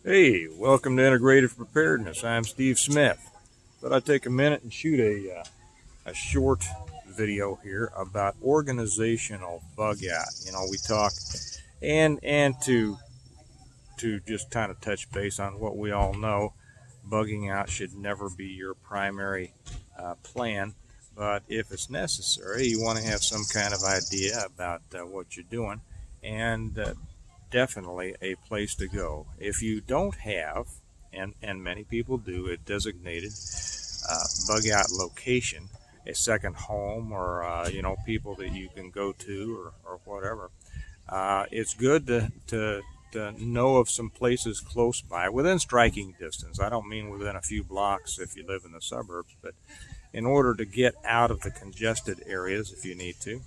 Hey, welcome to Integrated Preparedness. I'm Steve Smith. Thought I'd take a minute and shoot a short video here about organizational bug out. We talk and to just kind of touch base on what we all know. Bugging out should never be your primary plan, but if it's necessary, you want to have some kind of idea about what you're doing, and definitely a place to go. If you don't have, and many people do, a designated bug out location, a second home, or people that you can go to, or whatever, it's good to know of some places close by within striking distance. I don't mean within a few blocks if you live in the suburbs, but in order to get out of the congested areas if you need to.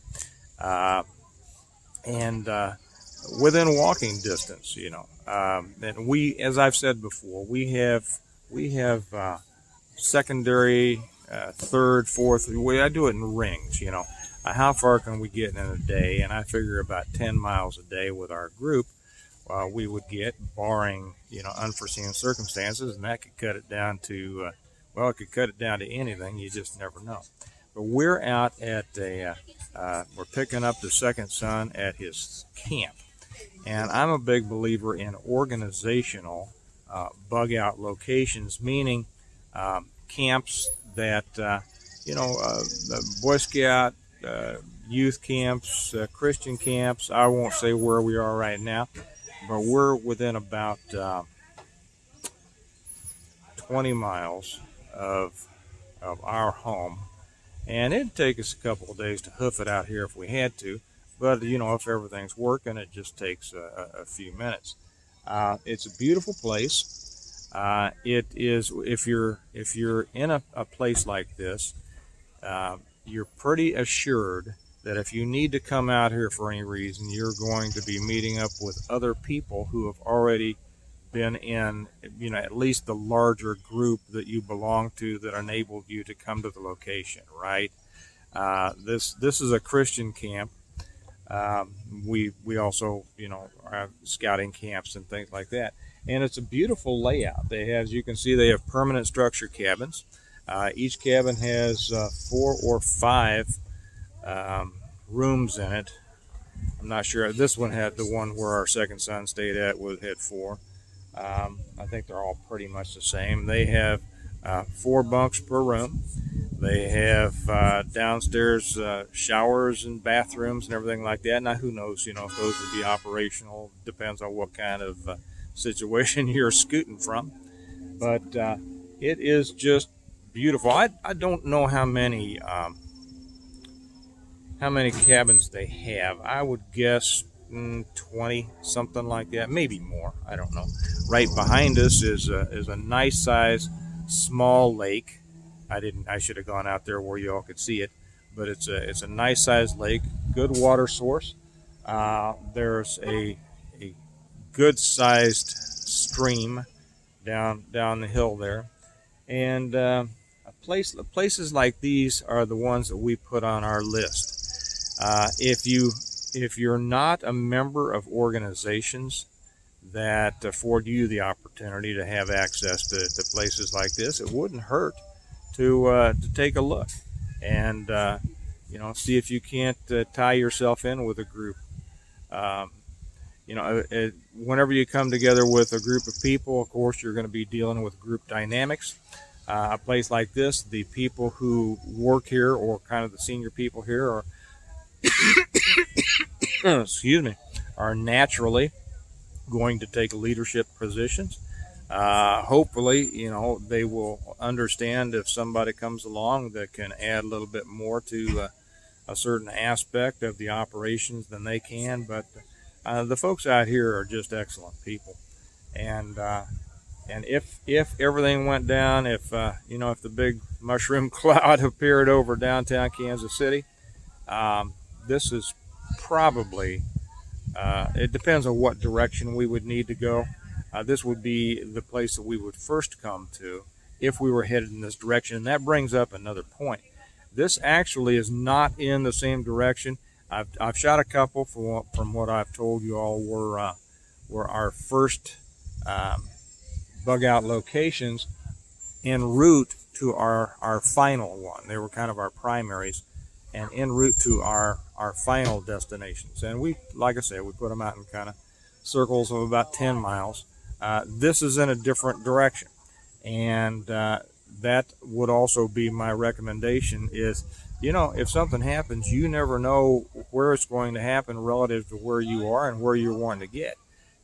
And within walking distance, and as I've said before, we have secondary, third, fourth. I do it in rings. How far can we get in a day? And I figure about 10 miles a day with our group. We would get, barring unforeseen circumstances, and that could cut it down to it could cut it down to anything. You just never know. But we're out at we're picking up the second son at his camp. And I'm a big believer in organizational bug out locations, meaning camps that, Boy Scout, youth camps, Christian camps. I won't say where we are right now, but we're within about 20 miles of our home. And it'd take us a couple of days to hoof it out here if we had to. But if everything's working, it just takes a few minutes. It's a beautiful place. It is. If you're in a place like this, you're pretty assured that if you need to come out here for any reason, you're going to be meeting up with other people who have already been in, at least the larger group that you belong to that enabled you to come to the location, right? This is a Christian camp. We also have scouting camps and things like that, and it's a beautiful layout. As you can see, they have permanent structure cabins. Each cabin has 4 or 5 rooms in it. I'm not sure. This one had, the one where our second son stayed at had 4. I think they're all pretty much the same. They have 4 bunks per room. They have downstairs showers and bathrooms and everything like that. Now, who knows, if those would be operational. Depends on what kind of situation you're scooting from. But it is just beautiful. I don't know how many cabins they have. I would guess 20, something like that, maybe more. I don't know. Right behind us is a nice size small lake. I should have gone out there where you all could see it, but it's a nice sized lake, good water source. There's a good sized stream down the hill there, and places like these are the ones that we put on our list. If you're not a member of organizations that afford you the opportunity to have access to places like this, it wouldn't hurt to take a look and see if you can't tie yourself in with a group. Whenever you come together with a group of people, of course, you're going to be dealing with group dynamics. A place like this, the people who work here, or kind of the senior people here, are excuse me, are naturally going to take leadership positions. Hopefully, they will understand if somebody comes along that can add a little bit more to a certain aspect of the operations than they can. But the folks out here are just excellent people, and if everything went down, if the big mushroom cloud appeared over downtown Kansas City, this is probably. It depends on what direction we would need to go. This would be the place that we would first come to if we were headed in this direction. And that brings up another point. This actually is not in the same direction. I've shot a couple from what I've told you all were our first bug out locations en route to our final one. They were kind of our primaries, and en route to our final destinations. And we, like I said, we put them out in kind of circles of about 10 miles. This is in a different direction, and that would also be my recommendation is, you know, if something happens, you never know where it's going to happen relative to where you are and where you're wanting to get.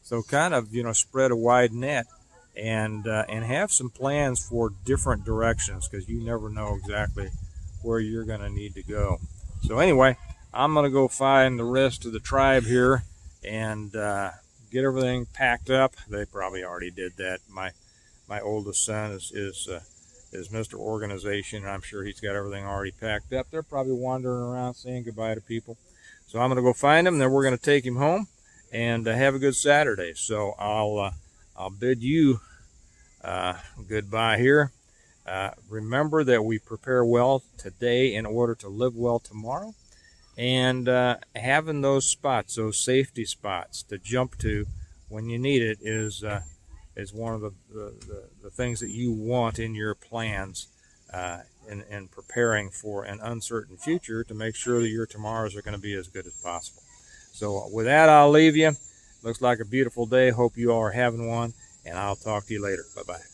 So kind of, you know, spread a wide net and have some plans for different directions, because you never know exactly where you're going to need to go. So anyway, I'm going to go find the rest of the tribe here and get everything packed up. They probably already did that. My oldest son is Mr. Organization, and I'm sure he's got everything already packed up. They're probably wandering around saying goodbye to people. So I'm going to go find him, then we're going to take him home and have a good Saturday. So I'll bid you goodbye here. Remember that we prepare well today in order to live well tomorrow. And having those spots, those safety spots to jump to when you need it is one of the things that you want in your plans in preparing for an uncertain future, to make sure that your tomorrows are going to be as good as possible. So with that, I'll leave you. Looks like a beautiful day. Hope you all are having one, and I'll talk to you later. Bye-bye.